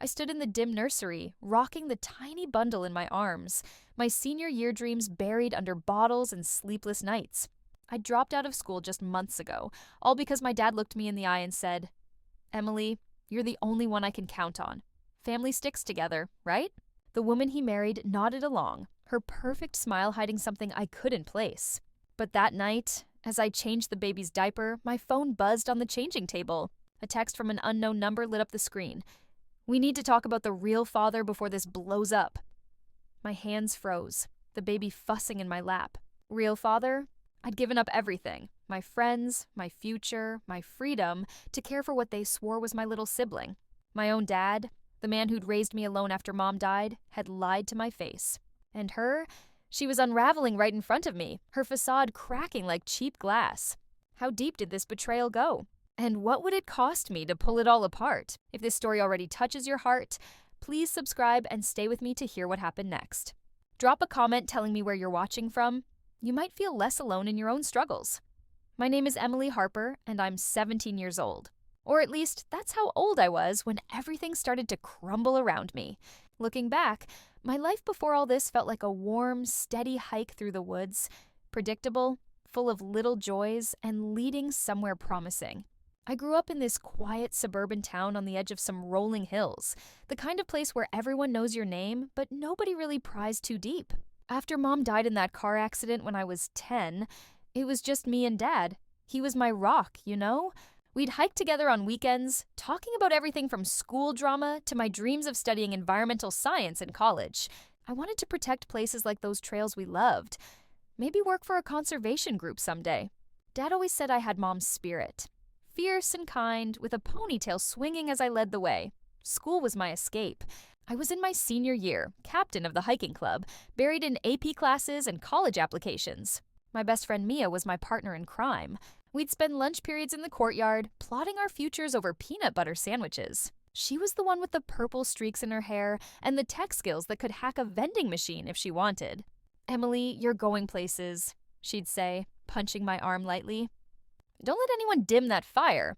I stood in the dim nursery, rocking the tiny bundle in my arms, my senior year dreams buried under bottles and sleepless nights. I dropped out of school just months ago, all because my dad looked me in the eye and said, "Emily, you're the only one I can count on. Family sticks together, right?" The woman he married nodded along, her perfect smile hiding something I couldn't place. But that night, as I changed the baby's diaper, my phone buzzed on the changing table. A text from an unknown number lit up the screen. "We need to talk about the real father before this blows up." My hands froze, the baby fussing in my lap. Real father? I'd given up everything, my friends, my future, my freedom, to care for what they swore was my little sibling. My own dad, the man who'd raised me alone after Mom died, had lied to my face. And her? She was unraveling right in front of me, her facade cracking like cheap glass. How deep did this betrayal go? And what would it cost me to pull it all apart? If this story already touches your heart, please subscribe and stay with me to hear what happened next. Drop a comment telling me where you're watching from. You might feel less alone in your own struggles. My name is Emily Harper, and I'm 17 years old. Or at least, that's how old I was when everything started to crumble around me. Looking back, my life before all this felt like a warm, steady hike through the woods, predictable, full of little joys, and leading somewhere promising. I grew up in this quiet suburban town on the edge of some rolling hills, the kind of place where everyone knows your name, but nobody really pries too deep. After Mom died in that car accident when I was 10, it was just me and Dad. He was my rock, you know? We'd hike together on weekends, talking about everything from school drama to my dreams of studying environmental science in college. I wanted to protect places like those trails we loved. Maybe work for a conservation group someday. Dad always said I had Mom's spirit. Fierce and kind, with a ponytail swinging as I led the way. School was my escape. I was in my senior year, captain of the hiking club, buried in AP classes and college applications. My best friend Mia was my partner in crime. We'd spend lunch periods in the courtyard, plotting our futures over peanut butter sandwiches. She was the one with the purple streaks in her hair and the tech skills that could hack a vending machine if she wanted. "Emily, you're going places," she'd say, punching my arm lightly. "Don't let anyone dim that fire."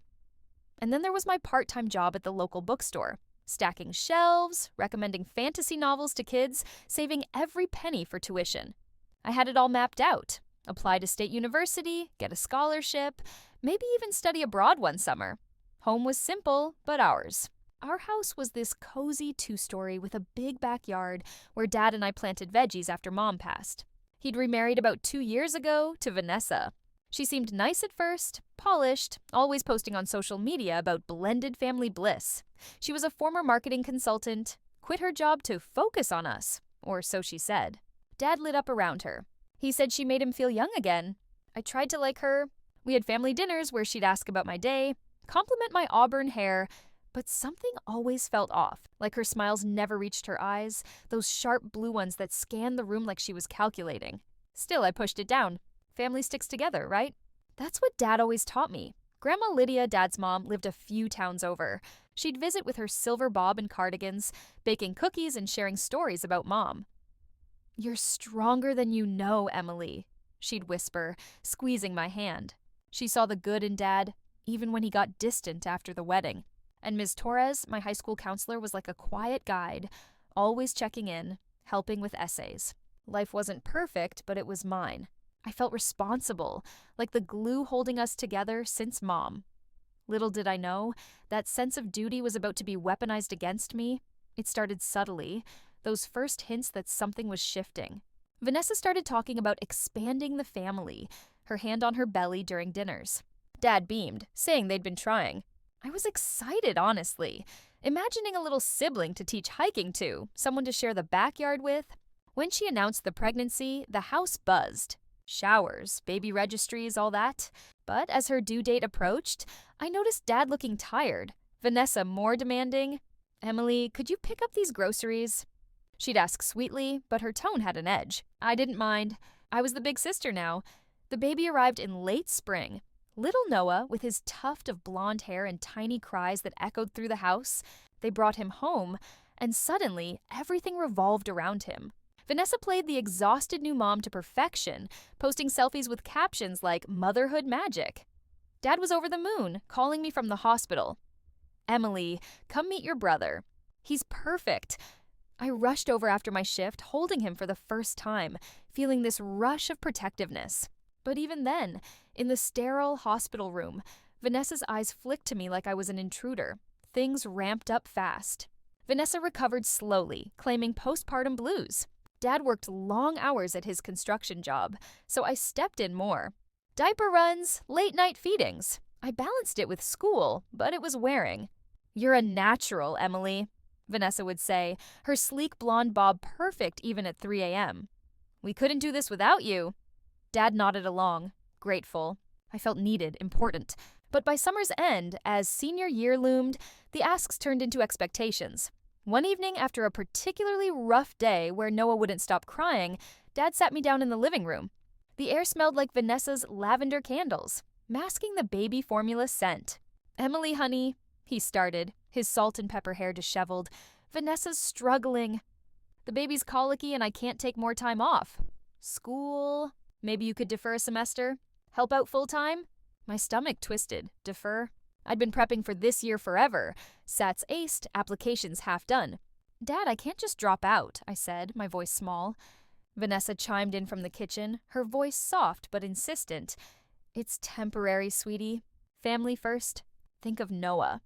And then there was my part-time job at the local bookstore. Stacking shelves, recommending fantasy novels to kids, saving every penny for tuition. I had it all mapped out. Apply to state university, get a scholarship, maybe even study abroad one summer. Home was simple, but ours. Our house was this cozy 2-story with a big backyard where Dad and I planted veggies after Mom passed. He'd remarried about 2 years ago to Vanessa. She seemed nice at first, polished, always posting on social media about blended family bliss. She was a former marketing consultant, quit her job to focus on us, or so she said. Dad lit up around her. He said she made him feel young again. I tried to like her. We had family dinners where she'd ask about my day, compliment my auburn hair, but something always felt off, like her smiles never reached her eyes, those sharp blue ones that scanned the room like she was calculating. Still, I pushed it down. Family sticks together, right? That's what Dad always taught me. Grandma Lydia, Dad's mom, lived a few towns over. She'd visit with her silver bob and cardigans, baking cookies and sharing stories about Mom. "You're stronger than you know, Emily," she'd whisper, squeezing my hand. She saw the good in Dad, even when he got distant after the wedding. And Ms. Torres, my high school counselor, was like a quiet guide, always checking in, helping with essays. Life wasn't perfect, but it was mine. I felt responsible, like the glue holding us together since Mom. Little did I know, that sense of duty was about to be weaponized against me. It started subtly, those first hints that something was shifting. Vanessa started talking about expanding the family, her hand on her belly during dinners. Dad beamed, saying they'd been trying. I was excited, honestly, imagining a little sibling to teach hiking to, someone to share the backyard with. When she announced the pregnancy, the house buzzed. Showers, baby registries, all that. But as her due date approached, I noticed Dad looking tired, Vanessa more demanding. "Emily, could you pick up these groceries?" She'd ask sweetly, but her tone had an edge. I didn't mind. I was the big sister now. The baby arrived in late spring. Little Noah, with his tuft of blonde hair and tiny cries that echoed through the house, they brought him home, and suddenly everything revolved around him. Vanessa played the exhausted new mom to perfection, posting selfies with captions like "motherhood magic." Dad was over the moon, calling me from the hospital. "Emily, come meet your brother. He's perfect. I rushed over after my shift, holding him for the first time, feeling this rush of protectiveness. But even then, in the sterile hospital room, Vanessa's eyes flicked to me like I was an intruder. Things ramped up fast. Vanessa recovered slowly, claiming postpartum blues. Dad worked long hours at his construction job, so I stepped in more. Diaper runs, late-night feedings. I balanced it with school, but it was wearing. "You're a natural, Emily," Vanessa would say, her sleek blonde bob perfect even at 3 a.m. "We couldn't do this without you." Dad nodded along, grateful. I felt needed, important. But by summer's end, as senior year loomed, the asks turned into expectations. One evening, after a particularly rough day where Noah wouldn't stop crying, Dad sat me down in the living room. The air smelled like Vanessa's lavender candles, masking the baby formula scent. "Emily, honey," he started, his salt and pepper hair disheveled. "Vanessa's struggling. The baby's colicky and I can't take more time off. School. Maybe you could defer a semester? Help out full-time?" My stomach twisted. Defer? I'd been prepping for this year forever. SATs aced, applications half done. "Dad, I can't just drop out," I said, my voice small. Vanessa chimed in from the kitchen, her voice soft but insistent. "It's temporary, sweetie. Family first. Think of Noah."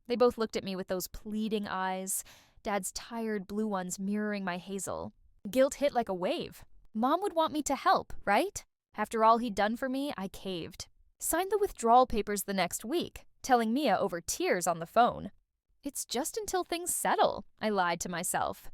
They both looked at me with those pleading eyes, Dad's tired blue ones mirroring my hazel. Guilt hit like a wave. Mom would want me to help, right? After all he'd done for me, I caved. Signed the withdrawal papers the next week, telling Mia over tears on the phone. "It's just until things settle," I lied to myself.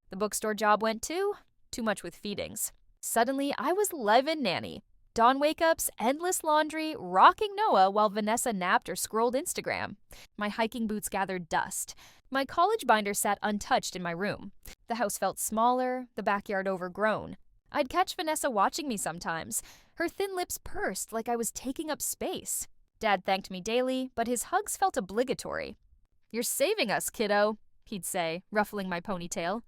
The bookstore job went too much with feedings. Suddenly, I was live-in nanny. Dawn wake-ups, endless laundry, rocking Noah while Vanessa napped or scrolled Instagram. My hiking boots gathered dust. My college binder sat untouched in my room. The house felt smaller, the backyard overgrown. I'd catch Vanessa watching me sometimes. Her thin lips pursed like I was taking up space. Dad thanked me daily, but his hugs felt obligatory. "You're saving us, kiddo," he'd say, ruffling my ponytail.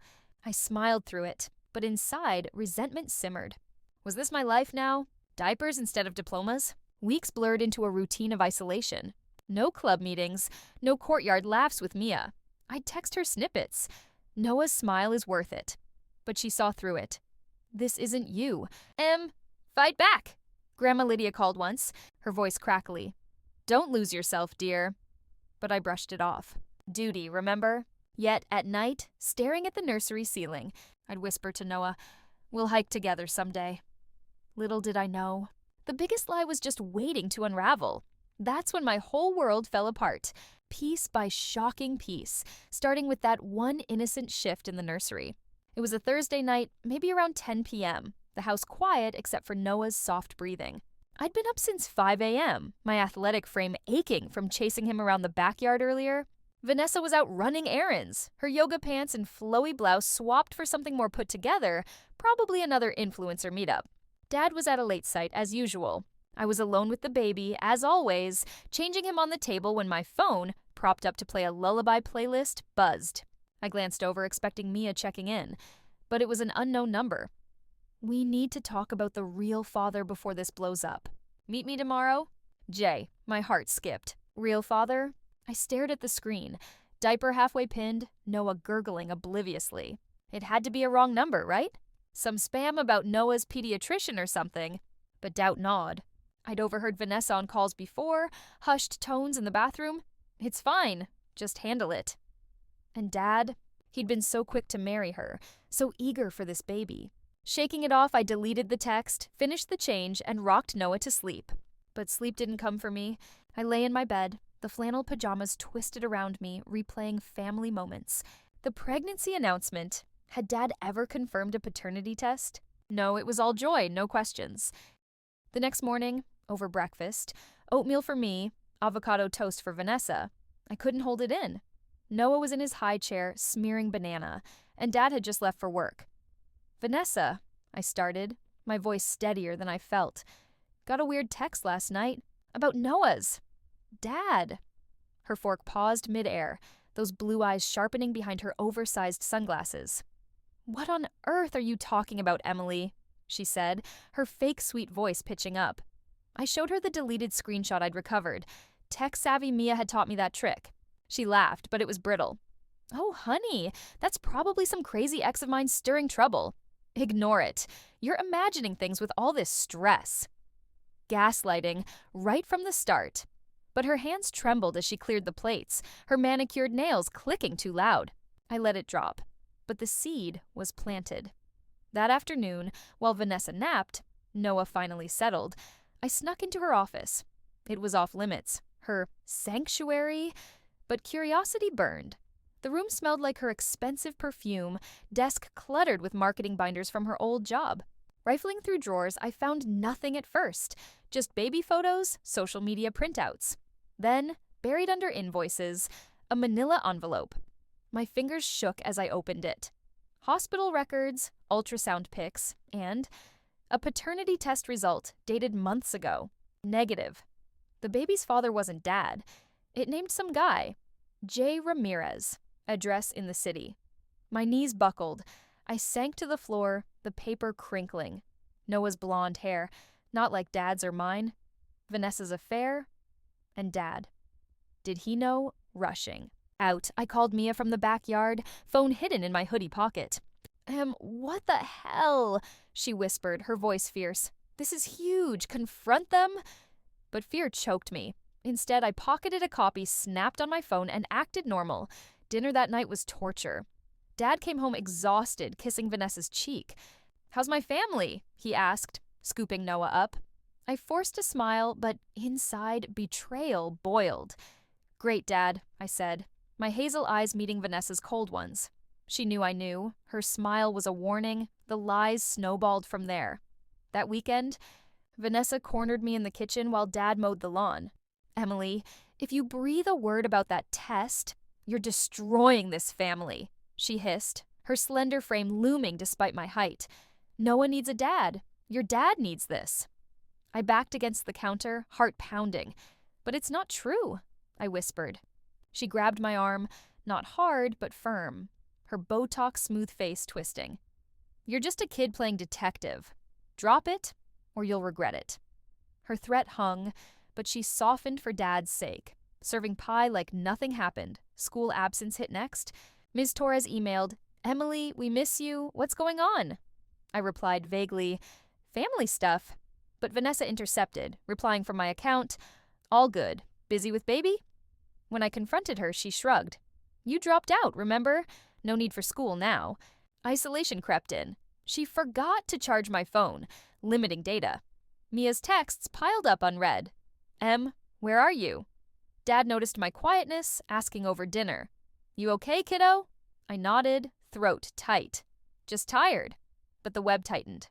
I smiled through it, but inside, resentment simmered. Was this my life now? Diapers instead of diplomas? Weeks blurred into a routine of isolation. No club meetings, no courtyard laughs with Mia. I'd text her snippets. "Noah's smile is worth it." But she saw through it. "This isn't you. Fight back," Grandma Lydia called once, her voice crackly. "Don't lose yourself, dear." But I brushed it off. Duty, remember? Yet, at night, staring at the nursery ceiling, I'd whisper to Noah, "We'll hike together someday." Little did I know. The biggest lie was just waiting to unravel. That's when my whole world fell apart, piece by shocking piece, starting with that one innocent shift in the nursery. It was a Thursday night, maybe around 10 p.m., the house quiet except for Noah's soft breathing. I'd been up since 5 a.m., my athletic frame aching from chasing him around the backyard earlier. Vanessa was out running errands, her yoga pants and flowy blouse swapped for something more put together, probably another influencer meetup. Dad was at a late site as usual. I was alone with the baby, as always, changing him on the table when my phone, propped up to play a lullaby playlist, buzzed. I glanced over, expecting Mia checking in, but it was an unknown number. "We need to talk about the real father before this blows up. Meet me tomorrow?" Jay. My heart skipped. Real father? I stared at the screen. Diaper halfway pinned, Noah gurgling obliviously. It had to be a wrong number, right? Some spam about Noah's pediatrician or something. But doubt gnawed. I'd overheard Vanessa on calls before, hushed tones in the bathroom. "It's fine. Just handle it." And Dad? He'd been so quick to marry her, so eager for this baby. Shaking it off, I deleted the text, finished the change, and rocked Noah to sleep. But sleep didn't come for me. I lay in my bed, the flannel pajamas twisted around me, replaying family moments. The pregnancy announcement. Had Dad ever confirmed a paternity test? No, it was all joy, no questions. The next morning, over breakfast, oatmeal for me, avocado toast for Vanessa. I couldn't hold it in. Noah was in his high chair, smearing banana, and Dad had just left for work. "Vanessa," I started, my voice steadier than I felt. "Got a weird text last night. About Noah's. Dad." Her fork paused midair, those blue eyes sharpening behind her oversized sunglasses. "What on earth are you talking about, Emily?" she said, her fake sweet voice pitching up. I showed her the deleted screenshot I'd recovered. Tech-savvy Mia had taught me that trick. She laughed, but it was brittle. Oh, honey, that's probably some crazy ex of mine stirring trouble. Ignore it. You're imagining things with all this stress. Gaslighting right from the start. But her hands trembled as she cleared the plates, her manicured nails clicking too loud. I let it drop. But the seed was planted. That afternoon, while Vanessa napped, Noah finally settled, I snuck into her office. It was off limits, her sanctuary, but curiosity burned. The room smelled like her expensive perfume, desk cluttered with marketing binders from her old job. Rifling through drawers, I found nothing at first, just baby photos, social media printouts. Then, buried under invoices, a manila envelope. My fingers shook as I opened it. Hospital records, ultrasound pics, and a paternity test result dated months ago. Negative. The baby's father wasn't Dad. It named some guy. J. Ramirez. Address in the city. My knees buckled. I sank to the floor, the paper crinkling. Noah's blonde hair, not like Dad's or mine. Vanessa's affair, and Dad. Did he know? Rushing. Out, I called Mia from the backyard, phone hidden in my hoodie pocket. What the hell? She whispered, her voice fierce. This is huge. Confront them? But fear choked me. Instead, I pocketed a copy, snapped on my phone, and acted normal. Dinner that night was torture. Dad came home exhausted, kissing Vanessa's cheek. How's my family? He asked, scooping Noah up. I forced a smile, but inside, betrayal boiled. Great, Dad, I said, my hazel eyes meeting Vanessa's cold ones. She knew I knew. Her smile was a warning. The lies snowballed from there. That weekend, Vanessa cornered me in the kitchen while Dad mowed the lawn. Emily, if you breathe a word about that test, you're destroying this family, she hissed, her slender frame looming despite my height. Noah needs a dad. Your dad needs this. I backed against the counter, heart pounding. But it's not true, I whispered. She grabbed my arm, not hard, but firm, her Botox smooth face twisting. You're just a kid playing detective. Drop it, or you'll regret it. Her threat hung, but she softened for Dad's sake, serving pie like nothing happened. School absence hit next. Ms. Torres emailed, Emily, we miss you. What's going on? I replied vaguely, family stuff. But Vanessa intercepted, replying from my account, all good. Busy with baby? When I confronted her, she shrugged. You dropped out, remember? No need for school now. Isolation crept in. She forgot to charge my phone, limiting data. Mia's texts piled up unread. Em, where are you? Dad noticed my quietness, asking over dinner. You okay, kiddo? I nodded, throat tight. Just tired. But the web tightened.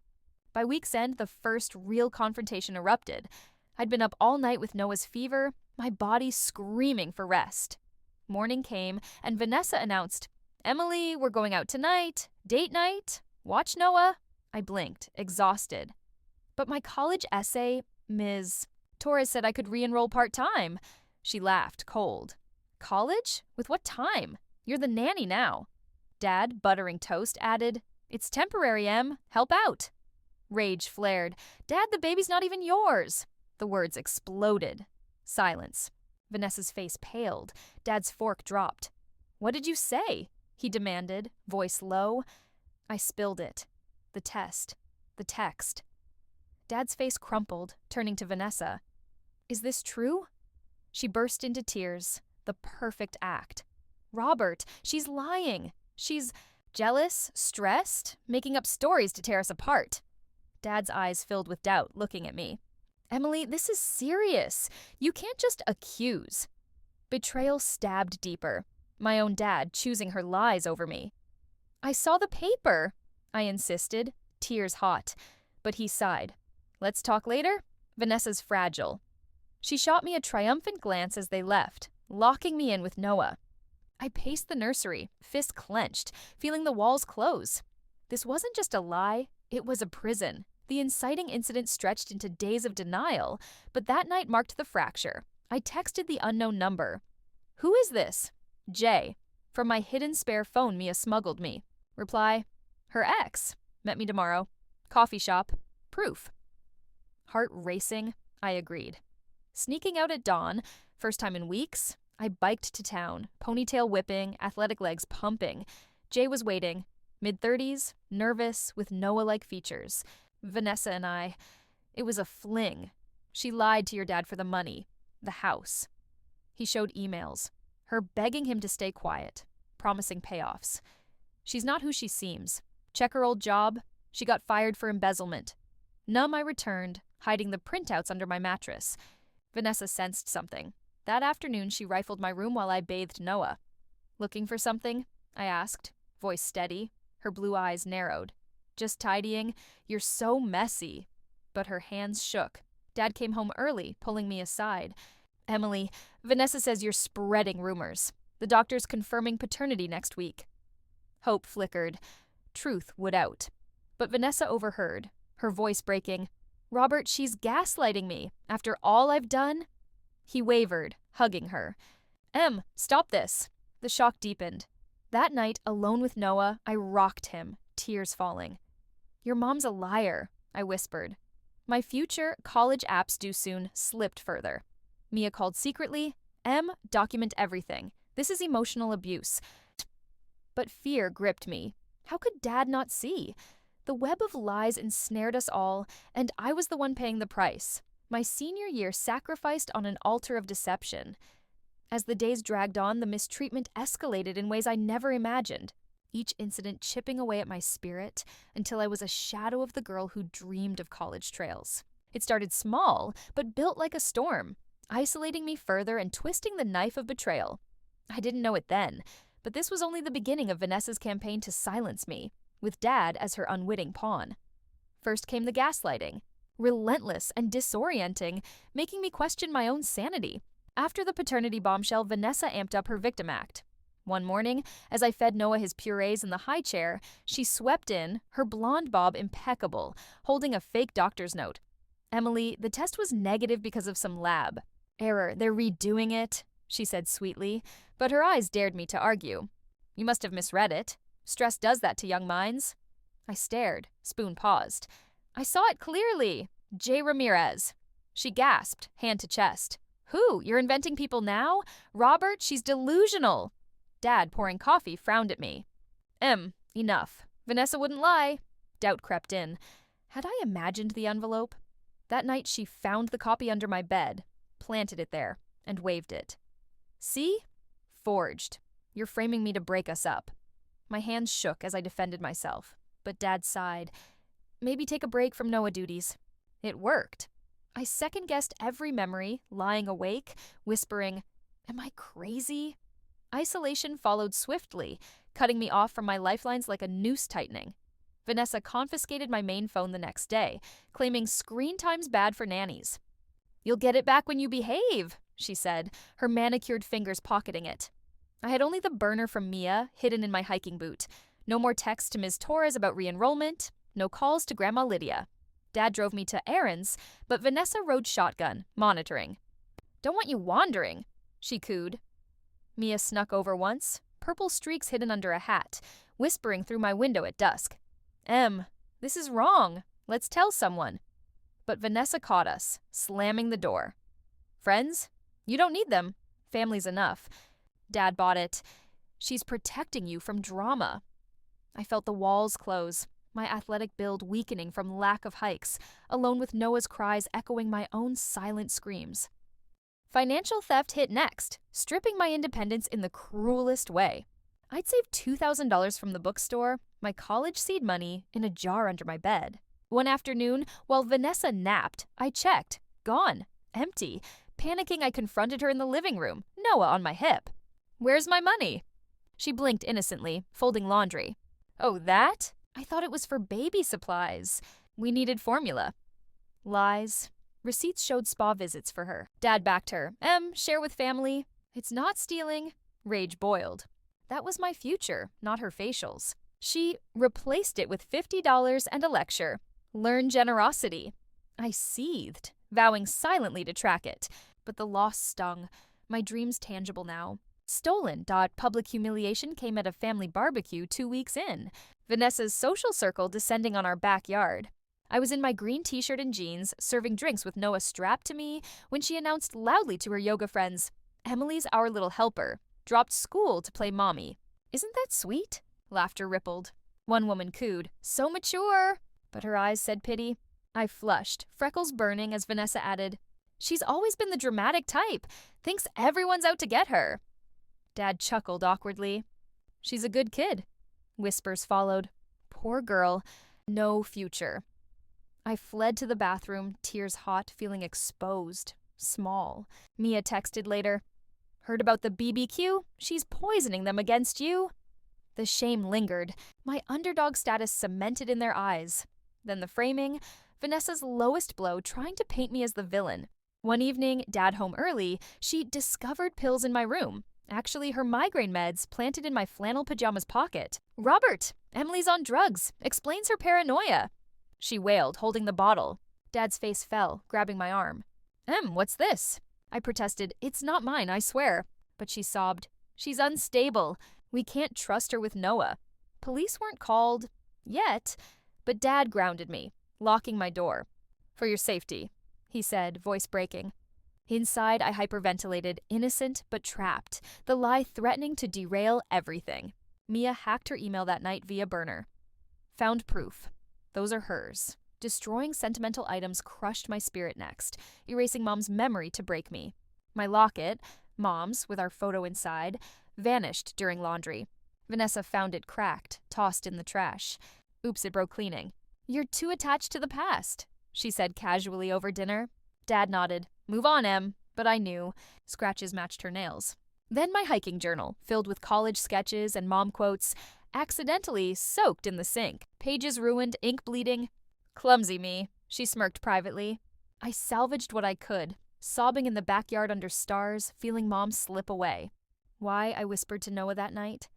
By week's end, the first real confrontation erupted. I'd been up all night with Noah's fever, my body screaming for rest. Morning came, and Vanessa announced, Emily, we're going out tonight. Date night? Watch Noah? I blinked, exhausted. But my college essay, Ms. Torres said I could re-enroll part-time. She laughed, cold. College? With what time? You're the nanny now. Dad, buttering toast, added, It's temporary, Em. Help out. Rage flared. Dad, the baby's not even yours. The words exploded. Silence. Vanessa's face paled. Dad's fork dropped. What did you say? He demanded, voice low. I spilled it. The test. The text. Dad's face crumpled, turning to Vanessa. Is this true? She burst into tears. The perfect act. Robert, she's lying. She's jealous, stressed, making up stories to tear us apart. Dad's eyes filled with doubt, looking at me. Emily, this is serious. You can't just accuse. Betrayal stabbed deeper. My own dad choosing her lies over me. I saw the paper, I insisted, tears hot. But he sighed. Let's talk later? Vanessa's fragile. She shot me a triumphant glance as they left, locking me in with Noah. I paced the nursery, fist clenched, feeling the walls close. This wasn't just a lie, it was a prison. The inciting incident stretched into days of denial, but that night marked the fracture. I texted the unknown number. Who is this? Jay. From my hidden spare phone Mia smuggled me. Reply, her ex. Met me tomorrow. Coffee shop. Proof. Heart racing, I agreed. Sneaking out at dawn, first time in weeks, I biked to town, ponytail whipping, athletic legs pumping. Jay was waiting, mid-30s, nervous, with Noah-like features. Vanessa and I, it was a fling. She lied to your dad for the money, the house. He showed emails, her begging him to stay quiet, promising payoffs. She's not who she seems. Check her old job. She got fired for embezzlement. Numb, I returned, hiding the printouts under my mattress. Vanessa sensed something. That afternoon, she rifled my room while I bathed Noah. "Looking for something?" I asked, voice steady, her blue eyes narrowed. "Just tidying. You're so messy." But her hands shook. Dad came home early, pulling me aside. "Emily, Vanessa says you're spreading rumors. The doctor's confirming paternity next week." Hope flickered. Truth would out. But Vanessa overheard, her voice breaking. "Robert, she's gaslighting me. After all I've done?" He wavered, hugging her. Stop this." The shock deepened. That night, alone with Noah, I rocked him, tears falling. "Your mom's a liar," I whispered. My future, college apps due soon, slipped further. Mia called secretly. Document everything. This is emotional abuse." But fear gripped me. How could Dad not see? The web of lies ensnared us all, and I was the one paying the price. My senior year sacrificed on an altar of deception. As the days dragged on, the mistreatment escalated in ways I never imagined, each incident chipping away at my spirit until I was a shadow of the girl who dreamed of college trails. It started small, but built like a storm, isolating me further and twisting the knife of betrayal. I didn't know it then, but this was only the beginning of Vanessa's campaign to silence me, with Dad as her unwitting pawn. First came the gaslighting, relentless and disorienting, making me question my own sanity. After the paternity bombshell, Vanessa amped up her victim act. One morning, as I fed Noah his purees in the high chair, she swept in, her blonde bob impeccable, holding a fake doctor's note. "Emily, the test was negative because of some lab error. They're redoing it," she said sweetly, but her eyes dared me to argue. "You must have misread it. Stress does that to young minds." I stared. Spoon paused. "I saw it clearly. J. Ramirez." She gasped, hand to chest. "Who? You're inventing people now? Robert, she's delusional." Dad, pouring coffee, frowned at me. Enough. Vanessa wouldn't lie." Doubt crept in. Had I imagined the envelope? That night she found the copy under my bed, planted it there, and waved it. "See? Forged. You're framing me to break us up." My hands shook as I defended myself, but Dad sighed. "Maybe take a break from Noah duties." It worked. I second-guessed every memory, lying awake, whispering, "Am I crazy?" Isolation followed swiftly, cutting me off from my lifelines like a noose tightening. Vanessa confiscated my main phone the next day, claiming screen time's bad for nannies. "You'll get it back when you behave," she said, her manicured fingers pocketing it. I had only the burner from Mia hidden in my hiking boot. No more texts to Ms. Torres about re-enrollment, no calls to Grandma Lydia. Dad drove me to errands, but Vanessa rode shotgun, monitoring. "Don't want you wandering," she cooed. Mia snuck over once, purple streaks hidden under a hat, whispering through my window at dusk. This is wrong. Let's tell someone." But Vanessa caught us, slamming the door. "Friends? You don't need them. Family's enough." Dad bought it. "She's protecting you from drama." I felt the walls close, my athletic build weakening from lack of hikes, alone with Noah's cries echoing my own silent screams. Financial theft hit next, stripping my independence in the cruelest way. I'd saved $2,000 from the bookstore, my college seed money, in a jar under my bed. One afternoon, while Vanessa napped, I checked. Gone. Empty. Panicking, I confronted her in the living room, Noah on my hip. "Where's my money?" She blinked innocently, folding laundry. "Oh, that? I thought it was for baby supplies. We needed formula." Lies. Receipts showed spa visits for her. Dad backed her. Share with family." "It's not stealing." Rage boiled. That was my future, not her facials. She replaced it with $50 and a lecture. Learn generosity. I seethed, vowing silently to track it. But the loss stung. My dream's tangible now. Stolen. Public humiliation came at a family barbecue 2 weeks in. Vanessa's social circle descending on our backyard. I was in my green t-shirt and jeans, serving drinks with Noah strapped to me, when she announced loudly to her yoga friends, Emily's our little helper. Dropped school to play mommy. Isn't that sweet? Laughter rippled. One woman cooed, so mature! But her eyes said pity. I flushed, freckles burning as Vanessa added, she's always been the dramatic type. Thinks everyone's out to get her. Dad chuckled awkwardly. She's a good kid. Whispers followed. Poor girl. No future. I fled to the bathroom, tears hot, feeling exposed. Small. Mia texted later. Heard about the BBQ? She's poisoning them against you. The shame lingered, my underdog status cemented in their eyes. Then the framing, Vanessa's lowest blow trying to paint me as the villain. One evening, Dad home early, she discovered pills in my room. Actually, her migraine meds planted in my flannel pajamas pocket. Robert! Emily's on drugs. Explains her paranoia. She wailed, holding the bottle. Dad's face fell, grabbing my arm. What's this? I protested, it's not mine, I swear. But she sobbed. She's unstable. We can't trust her with Noah. Police weren't called yet, but Dad grounded me, locking my door. For your safety, he said, voice breaking. Inside, I hyperventilated, innocent but trapped, the lie threatening to derail everything. Mia hacked her email that night via burner. Found proof. Those are hers. Destroying sentimental items crushed my spirit next, erasing Mom's memory to break me. My locket, Mom's, with our photo inside, vanished during laundry. Vanessa found it cracked, tossed in the trash. Oops, it broke cleaning. You're too attached to the past, she said casually over dinner. Dad nodded. Move on, Em. But I knew. Scratches matched her nails. Then my hiking journal, filled with college sketches and mom quotes, accidentally soaked in the sink. Pages ruined, ink bleeding. Clumsy me, she smirked privately. I salvaged what I could, sobbing in the backyard under stars, feeling Mom slip away. Why, I whispered to Noah that night.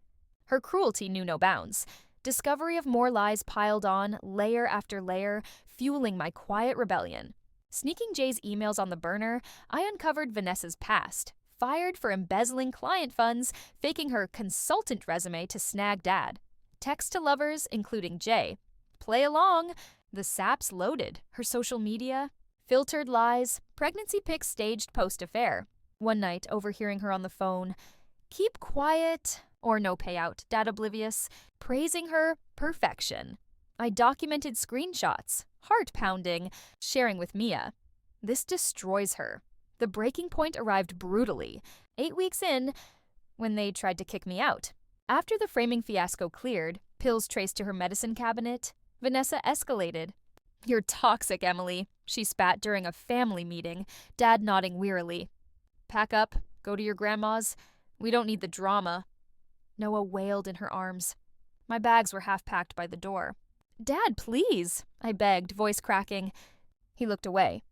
Her cruelty knew no bounds. Discovery of more lies piled on, layer after layer, fueling my quiet rebellion. Sneaking Jay's emails on the burner, I uncovered Vanessa's past. Fired for embezzling client funds, faking her consultant resume to snag Dad. Text to lovers, including Jay. Play along. The sap's loaded. Her social media. Filtered lies. Pregnancy pics staged post-affair. One night, overhearing her on the phone. Keep quiet, or no payout, Dad oblivious. Praising her perfection. I documented screenshots, heart-pounding, sharing with Mia. This destroys her. The breaking point arrived brutally, 8 weeks in, when they tried to kick me out. After the framing fiasco cleared, pills traced to her medicine cabinet, Vanessa escalated. You're toxic, Emily, she spat during a family meeting, Dad nodding wearily. Pack up, go to your grandma's. We don't need the drama. Noah wailed in her arms. My bags were half packed by the door. Dad, please, I begged, voice cracking. He looked away.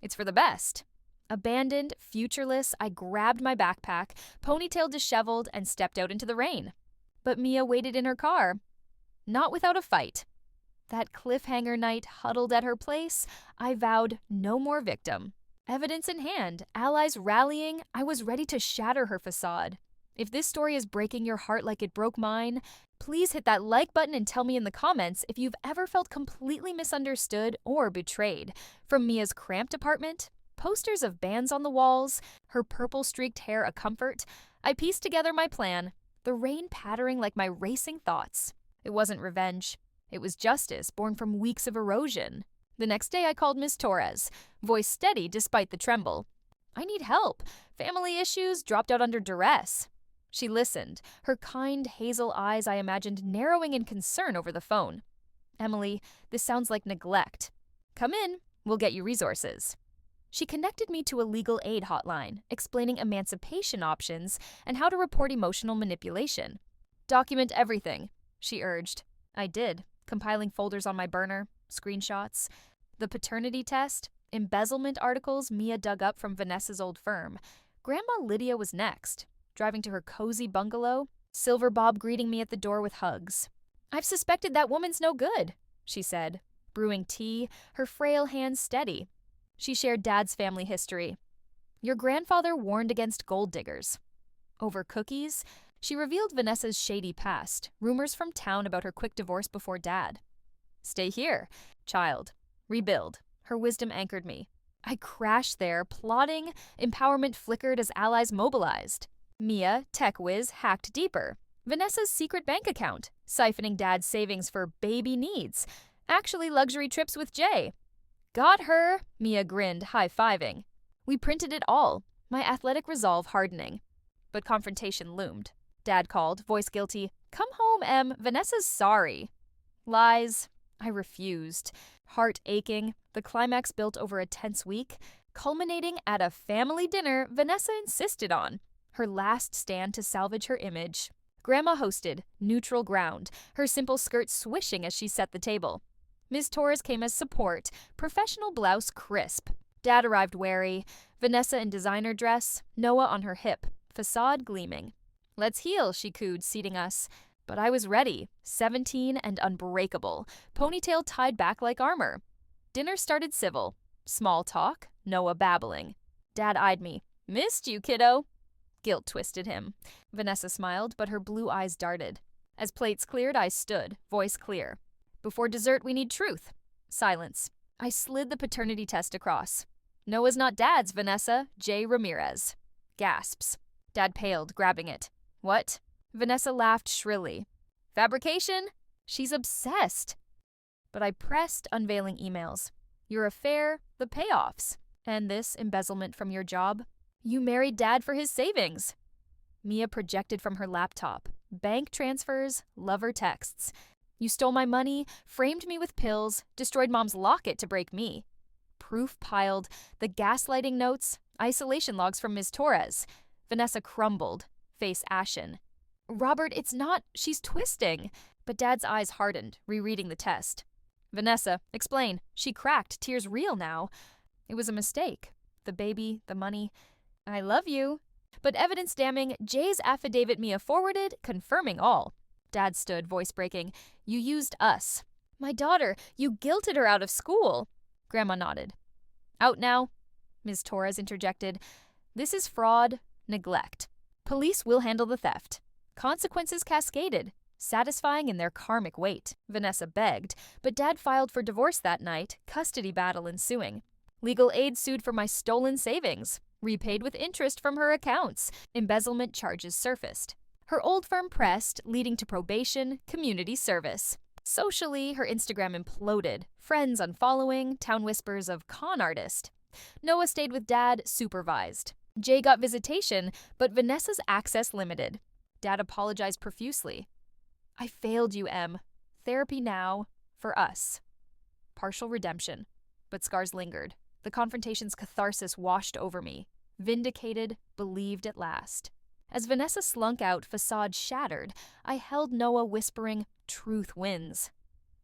It's for the best. Abandoned, futureless, I grabbed my backpack, ponytail disheveled, and stepped out into the rain. But Mia waited in her car. Not without a fight. That cliffhanger night, huddled at her place, I vowed no more victim. Evidence in hand, allies rallying, I was ready to shatter her facade. If this story is breaking your heart like it broke mine, please hit that like button and tell me in the comments if you've ever felt completely misunderstood or betrayed. From Mia's cramped apartment, posters of bands on the walls, her purple-streaked hair a comfort, I pieced together my plan, the rain pattering like my racing thoughts. It wasn't revenge. It was justice born from weeks of erosion. The next day I called Miss Torres, voice steady despite the tremble. I need help. Family issues, dropped out under duress. She listened, her kind hazel eyes I imagined narrowing in concern over the phone. Emily, this sounds like neglect. Come in, we'll get you resources. She connected me to a legal aid hotline, explaining emancipation options and how to report emotional manipulation. Document everything, she urged. I did, compiling folders on my burner, screenshots. The paternity test, embezzlement articles Mia dug up from Vanessa's old firm. Grandma Lydia was next, driving to her cozy bungalow, Silver Bob greeting me at the door with hugs. I've suspected that woman's no good, she said, brewing tea, her frail hands steady. She shared Dad's family history. Your grandfather warned against gold diggers. Over cookies, she revealed Vanessa's shady past, rumors from town about her quick divorce before Dad. Stay here, child. Rebuild. Her wisdom anchored me. I crashed there, plotting. Empowerment flickered as allies mobilized. Mia, tech whiz, hacked deeper. Vanessa's secret bank account, siphoning dad's savings for baby needs. Actually, luxury trips with Jay. Got her, Mia grinned, high-fiving. We printed it all, my athletic resolve hardening. But confrontation loomed. Dad called, voice guilty. Come home, Em. Vanessa's sorry. Lies. I refused. Heart aching, the climax built over a tense week, culminating at a family dinner Vanessa insisted on. Her last stand to salvage her image. Grandma hosted, neutral ground, her simple skirt swishing as she set the table. Ms. Torres came as support, professional blouse crisp. Dad arrived wary, Vanessa in designer dress, Noah on her hip, facade gleaming. Let's heal, she cooed, seating us. But I was ready, 17 and unbreakable, ponytail tied back like armor. Dinner started civil. Small talk, Noah babbling. Dad eyed me. Missed you, kiddo. Guilt twisted him. Vanessa smiled, but her blue eyes darted. As plates cleared, I stood, voice clear. Before dessert, we need truth. Silence. I slid the paternity test across. Noah's not Dad's, Vanessa. J. Ramirez. Gasps. Dad paled, grabbing it. What? Vanessa laughed shrilly. Fabrication? She's obsessed. But I pressed, unveiling emails. Your affair, the payoffs. And this embezzlement from your job. You married Dad for his savings. Mia projected from her laptop. Bank transfers, lover texts. You stole my money, framed me with pills, destroyed Mom's locket to break me. Proof piled, the gaslighting notes, isolation logs from Ms. Torres. Vanessa crumbled, face ashen. Robert, it's not. She's twisting. But Dad's eyes hardened, rereading the test. Vanessa, explain. She cracked, tears real now. It was a mistake. The baby, the money. I love you. But evidence damning, Jay's affidavit Mia forwarded, confirming all. Dad stood, voice breaking. You used us. My daughter, you guilted her out of school. Grandma nodded. Out now, Ms. Torres interjected. This is fraud, neglect. Police will handle the theft. Consequences cascaded, satisfying in their karmic weight. Vanessa begged, but Dad filed for divorce that night, custody battle ensuing. Legal aid sued for my stolen savings, repaid with interest from her accounts. Embezzlement charges surfaced. Her old firm pressed, leading to probation, community service. Socially, her Instagram imploded. Friends unfollowing, town whispers of con artist. Noah stayed with Dad, supervised. Jay got visitation, but Vanessa's access limited. Dad apologized profusely. I failed you, Em. Therapy now, for us. Partial redemption. But scars lingered. The confrontation's catharsis washed over me. Vindicated, believed at last. As Vanessa slunk out, facade shattered, I held Noah whispering, truth wins.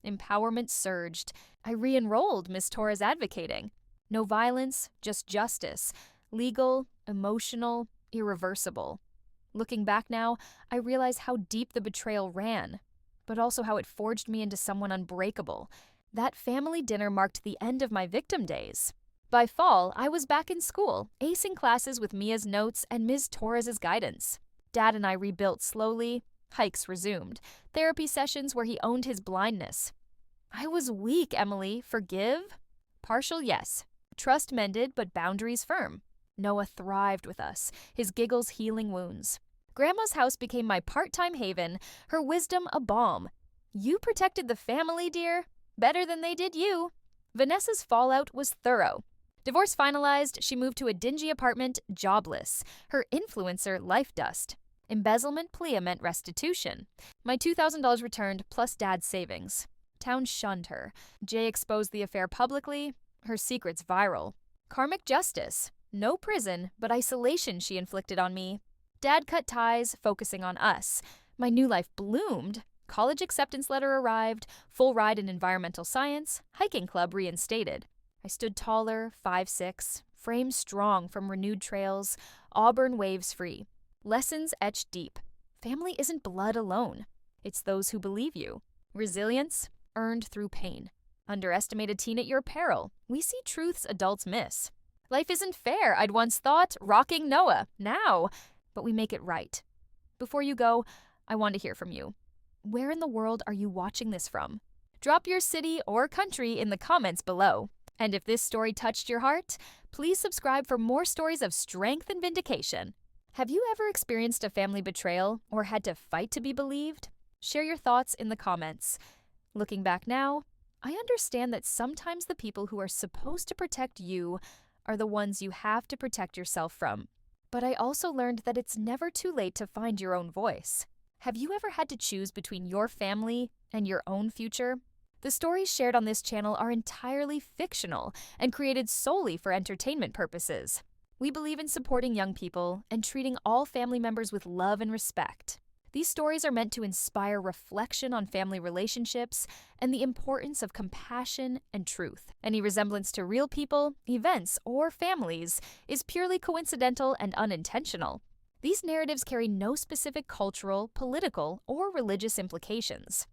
Empowerment surged. I re-enrolled, Ms. Torres advocating. No violence, just justice. Legal, emotional, irreversible. Looking back now, I realize how deep the betrayal ran, but also how it forged me into someone unbreakable. That family dinner marked the end of my victim days. By fall, I was back in school, acing classes with Mia's notes and Ms. Torres' guidance. Dad and I rebuilt slowly. Hikes resumed. Therapy sessions where he owned his blindness. I was weak, Emily. Forgive? Partial, yes. Trust mended, but boundaries firm. Noah thrived with us, his giggles healing wounds. Grandma's house became my part-time haven, her wisdom a balm. You protected the family, dear, better than they did you. Vanessa's fallout was thorough. Divorce finalized, she moved to a dingy apartment, jobless. Her influencer life dust. Embezzlement plea meant restitution. My $2,000 returned, plus Dad's savings. Town shunned her. Jay exposed the affair publicly. Her secret's viral. Karmic justice. No prison, but isolation she inflicted on me. Dad cut ties, focusing on us. My new life bloomed. College acceptance letter arrived, full ride in environmental science, hiking club reinstated. I stood taller, 5'6", frame strong from renewed trails, auburn waves free. Lessons etched deep. Family isn't blood alone. It's those who believe you. Resilience earned through pain. Underestimate a teen at your peril. We see truths adults miss. Life isn't fair, I'd once thought, rocking Noah, now. But we make it right. Before you go, I want to hear from you. Where in the world are you watching this from? Drop your city or country in the comments below. And if this story touched your heart, please subscribe for more stories of strength and vindication. Have you ever experienced a family betrayal or had to fight to be believed? Share your thoughts in the comments. Looking back now, I understand that sometimes the people who are supposed to protect you are the ones you have to protect yourself from. But I also learned that it's never too late to find your own voice. Have you ever had to choose between your family and your own future? The stories shared on this channel are entirely fictional and created solely for entertainment purposes. We believe in supporting young people and treating all family members with love and respect. These stories are meant to inspire reflection on family relationships and the importance of compassion and truth. Any resemblance to real people, events, or families is purely coincidental and unintentional. These narratives carry no specific cultural, political, or religious implications.